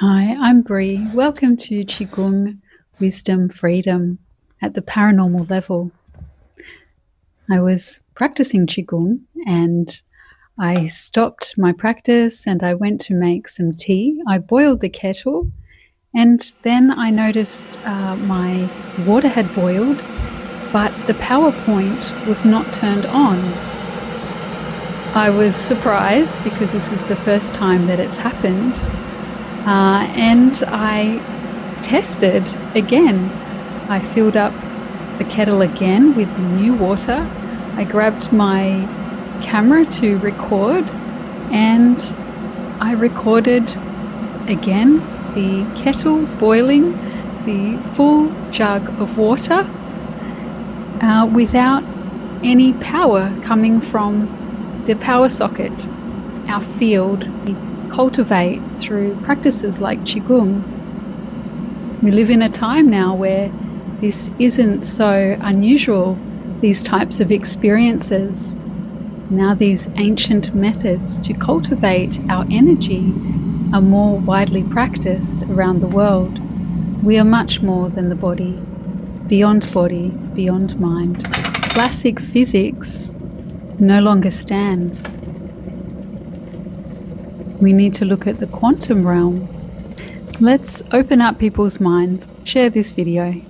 Hi, I'm Bree. Welcome to Qigong Wisdom Freedom at the paranormal level. I was practicing Qigong and I stopped my practice and I went to make some tea. I boiled the kettle and then I noticed my water had boiled, but the power point was not turned on. I was surprised because this is the first time that it's happened. And I tested again. I filled up the kettle again with new water. I grabbed my camera to record and I recorded again the kettle boiling, the full jug of water without any power coming from the power socket, our field. Cultivate through practices like Qigong. We live in a time now where this isn't so unusual, these types of experiences. Now these ancient methods to cultivate our energy are more widely practiced around the world. We are much more than the body, beyond mind. Classic physics no longer stands. We need to look at the quantum realm. Let's open up people's minds. Share this video.